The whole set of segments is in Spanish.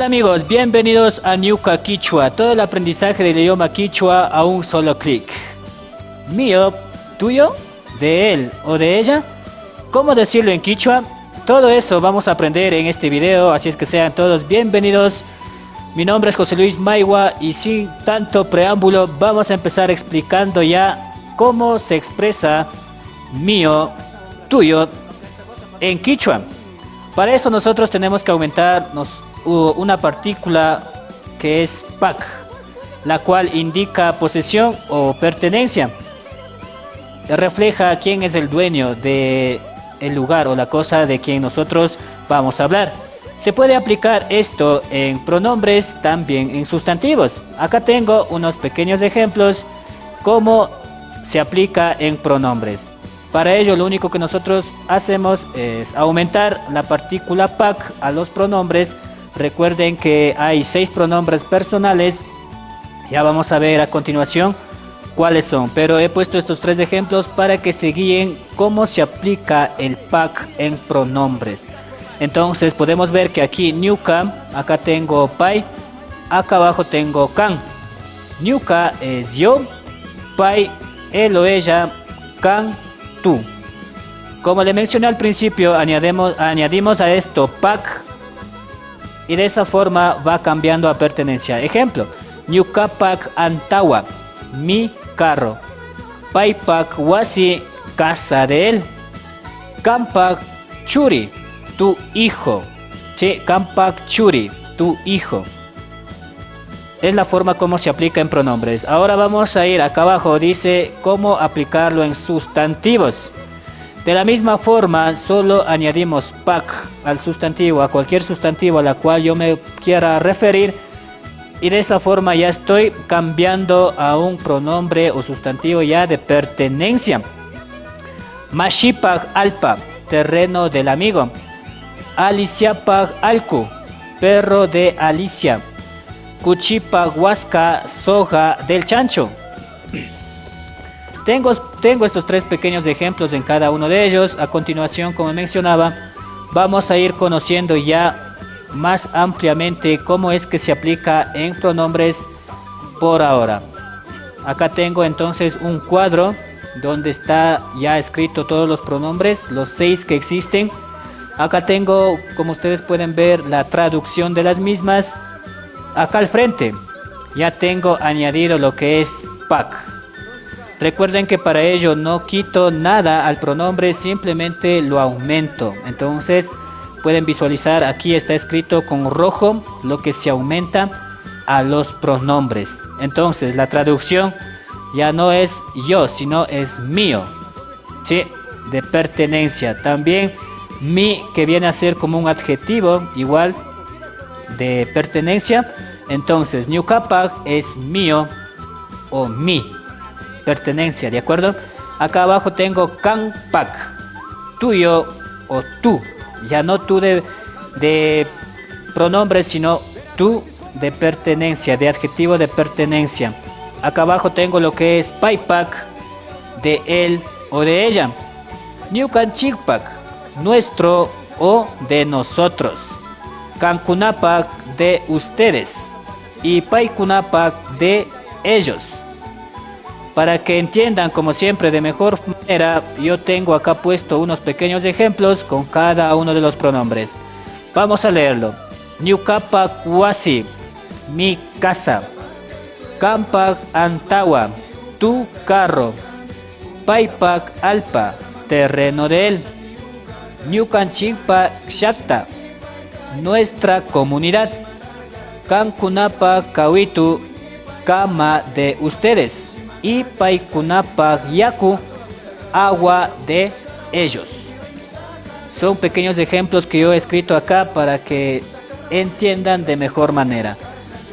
Hola amigos, bienvenidos a Ñuka Quichua, todo el aprendizaje del idioma quichua a un solo clic. Mío, tuyo, de él o de ella, ¿cómo decirlo en quichua? Todo eso vamos a aprender en este video, así es que sean todos bienvenidos. Mi nombre es José Luis Maiwa y sin tanto preámbulo vamos a empezar explicando ya cómo se expresa mío, tuyo en quichua. Para eso nosotros tenemos que aumentarnos una partícula que es pak, la cual indica posesión o pertenencia. Refleja quién es el dueño de el lugar o la cosa de quien nosotros vamos a hablar. Se puede aplicar esto en pronombres, también en sustantivos. Acá tengo unos pequeños ejemplos cómo se aplica en pronombres. Para ello lo único que nosotros hacemos es aumentar la partícula pak a los pronombres. Recuerden que hay 6 pronombres personales. Ya vamos a ver a continuación cuáles son, pero he puesto estos 3 ejemplos para que se guíen cómo se aplica el pak en pronombres. Entonces podemos ver que aquí Ñuka, acá tengo pai, acá abajo tengo kan. Ñuka es yo, pai él o ella, kan tú. Como le mencioné al principio, añadimos a esto pak y de esa forma va cambiando a pertenencia. Ejemplo: Ñuka pak antawa, mi carro. Pai pak wasi, casa de él. Kampak churi, tu hijo. Sí, kampak churi, tu hijo. Es la forma como se aplica en pronombres. Ahora vamos a ir acá abajo, dice cómo aplicarlo en sustantivos. De la misma forma, solo añadimos pak al sustantivo, a cualquier sustantivo a la cual yo me quiera referir. Y de esa forma ya estoy cambiando a un pronombre o sustantivo ya de pertenencia. Mashipak alpa, terreno del amigo. Aliciapak alku, perro de Alicia. Cuchipak huasca, soja del chancho. Tengo estos 3 pequeños ejemplos en cada uno de ellos. A continuación, como mencionaba, vamos a ir conociendo ya más ampliamente cómo es que se aplica en pronombres por ahora. Acá tengo entonces un cuadro donde está ya escrito todos los pronombres, los 6 que existen. Acá tengo, como ustedes pueden ver, la traducción de las mismas. Acá al frente ya tengo añadido lo que es pak. Recuerden que para ello no quito nada al pronombre, simplemente lo aumento. Entonces pueden visualizar, aquí está escrito con rojo lo que se aumenta a los pronombres. Entonces la traducción ya no es yo, sino es mío, ¿sí? De pertenencia. También mi, que viene a ser como un adjetivo igual de pertenencia. Entonces Ñukapak es mío o mi pertenencia, ¿de acuerdo? Acá abajo tengo kanpak, tuyo o tú. Ya no tú de pronombre, sino tú de pertenencia, de adjetivo de pertenencia. Acá abajo tengo lo que es paipak, de él o de ella. Ñukanchikpak, nuestro o de nosotros. Kankunapak, de ustedes. Y paikunapak, de ellos. Para que entiendan, como siempre, de mejor manera, yo tengo acá puesto unos pequeños ejemplos con cada uno de los pronombres. Vamos a leerlo. Ñukapak wasi, mi casa. Kampak antawa, tu carro. Paipak alpa, terreno de él. Ñukanchikpak shakta, nuestra comunidad. Kankunapak kawitu, cama de ustedes. Y paikunapak yaku, agua de ellos. Son pequeños ejemplos que yo he escrito acá para que entiendan de mejor manera.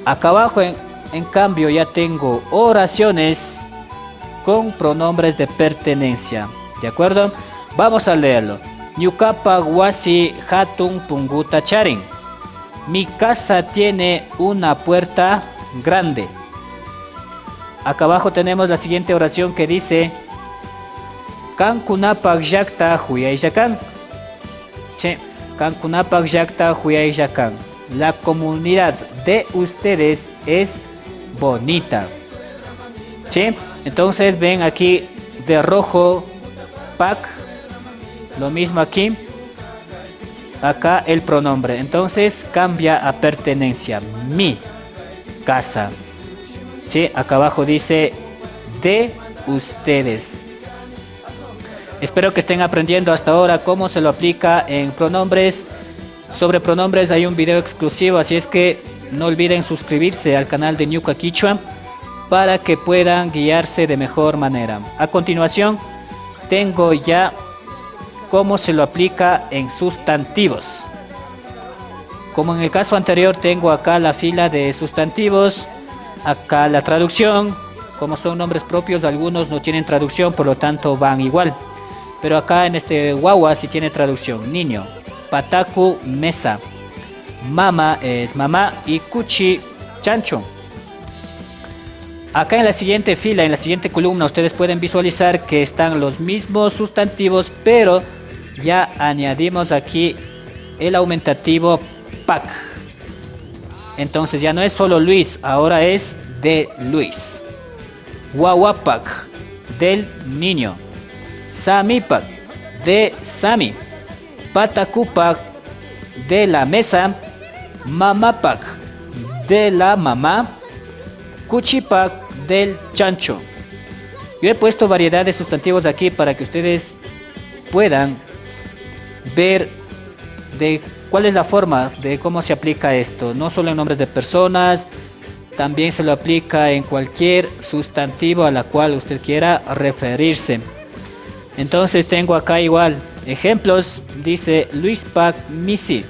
Acá abajo en cambio ya tengo oraciones con pronombres de pertenencia, ¿de acuerdo? Vamos a leerlo. Ñukapak wasi hatun punguta charin. Mi casa tiene una puerta grande. Acá abajo tenemos la siguiente oración que dice Kankunapak llaqta huyayllakan. Kankunapak llaqta huyayllakan. La comunidad de ustedes es bonita. ¿Sí? Entonces ven aquí de rojo Pak. Lo mismo aquí. Acá el pronombre. Entonces cambia a pertenencia. Mi casa. ¿Sí? Acá abajo dice de ustedes. Espero que estén aprendiendo hasta ahora cómo se lo aplica en pronombres. Sobre pronombres hay un video exclusivo, así es que no olviden suscribirse al canal de Ñuka Quichua para que puedan guiarse de mejor manera. A continuación tengo ya cómo se lo aplica en sustantivos. Como en el caso anterior tengo acá la fila de sustantivos, acá la traducción. Como son nombres propios, algunos no tienen traducción, por lo tanto van igual. Pero acá en este guagua sí tiene traducción. Niño, pataku, mesa, mama es mamá y cuchi, chancho. Acá en la siguiente fila, en la siguiente columna, ustedes pueden visualizar que están los mismos sustantivos, pero ya añadimos aquí el aumentativo pak. Entonces ya no es solo Luis, ahora es de Luis. Wawapak, del niño. Samipak, de Sami. Patakupak, de la mesa. Mamapak, de la mamá. Cuchipak, del chancho. Yo he puesto variedad de sustantivos aquí para que ustedes puedan ver de cuál es la forma de cómo se aplica esto. No solo en nombres de personas, también se lo aplica en cualquier sustantivo a la cual usted quiera referirse. Entonces tengo acá igual ejemplos. Dice Luis Pak Misi,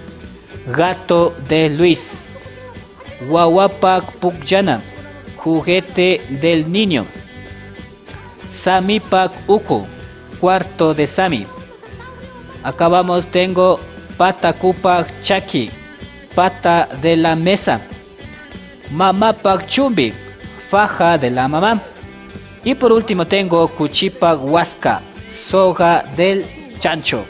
gato de Luis. Wawapak Pukyana, juguete del niño. Sami Pak Uku, cuarto de Sami. Acá vamos, tengo Patakupak Chaki, pata de la mesa. Mamapak Chumbi, faja de la mamá. Y por último tengo Kuchipak Huasca, soga del chancho.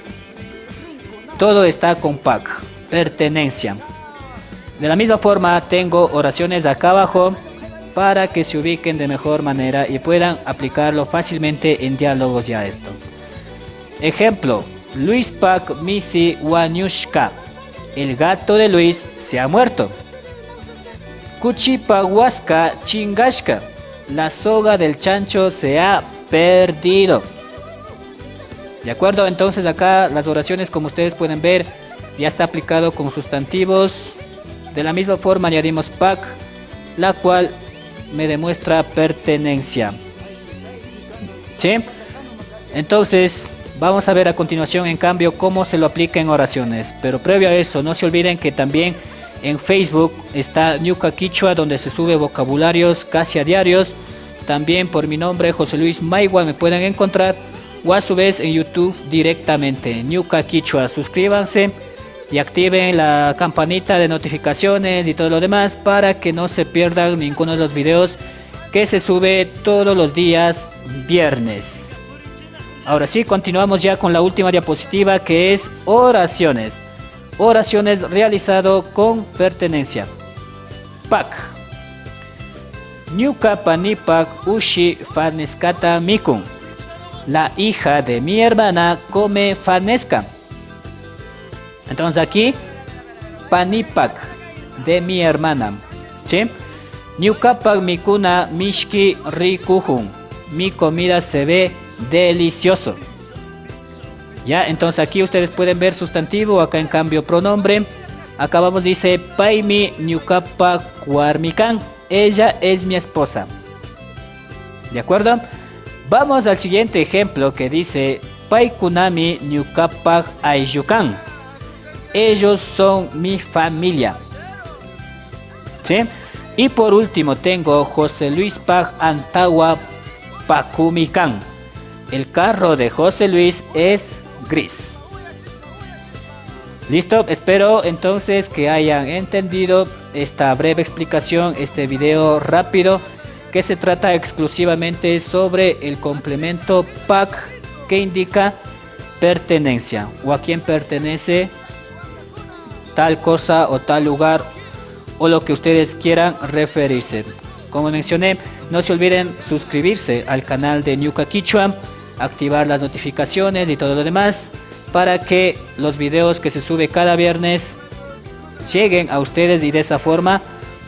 Todo está con pak, pertenencia. De la misma forma tengo oraciones acá abajo para que se ubiquen de mejor manera y puedan aplicarlo fácilmente en diálogos ya esto. Ejemplo, Luis Pak Misi Wanyushka, el gato de Luis se ha muerto. Kuchipak Huasca Chingashka, la soga del chancho se ha perdido. De acuerdo, entonces acá las oraciones, como ustedes pueden ver, ya está aplicado con sustantivos. De la misma forma añadimos pak, la cual me demuestra pertenencia. ¿Sí? Entonces vamos a ver a continuación en cambio cómo se lo aplica en oraciones. Pero previo a eso, no se olviden que también en Facebook está Ñuka Quichua, donde se sube vocabularios casi a diarios. También por mi nombre, José Luis Maigua, me pueden encontrar. O a su vez en YouTube directamente, Ñuka Quichua. Suscríbanse y activen la campanita de notificaciones y todo lo demás para que no se pierdan ninguno de los videos que se sube todos los días viernes. Ahora sí, continuamos ya con la última diapositiva, que es oraciones. Oraciones realizado con pertenencia. Pak. Ñuka panipak ushi faneskata mikun. La hija de mi hermana come fanesca. Entonces aquí, panipak, de mi hermana. ¿Sí? Ñukapak mikuna mishki rikuhun. Mi comida se ve delicioso. Ya, entonces aquí ustedes pueden ver sustantivo, acá en cambio pronombre. Acá vamos, dice Paimi Ñukapak Warmikan. Ella es mi esposa. ¿De acuerdo? Vamos al siguiente ejemplo que dice Paikunami Ñukapak Ayllukan. Ellos son mi familia. ¿Sí? Y por último tengo José Luis Pak Antawa Pakumikan. El carro de José Luis es gris. Listo, espero entonces que hayan entendido esta breve explicación, este video rápido que se trata exclusivamente sobre el complemento pak, que indica pertenencia o a quién pertenece tal cosa o tal lugar o lo que ustedes quieran referirse. Como mencioné, no se olviden suscribirse al canal de Ñuka Quichua, activar las notificaciones y todo lo demás para que los videos que se sube cada viernes lleguen a ustedes y de esa forma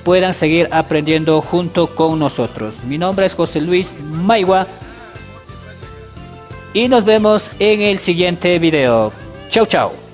puedan seguir aprendiendo junto con nosotros. Mi nombre es José Luis Maigua y nos vemos en el siguiente video. Chau chau.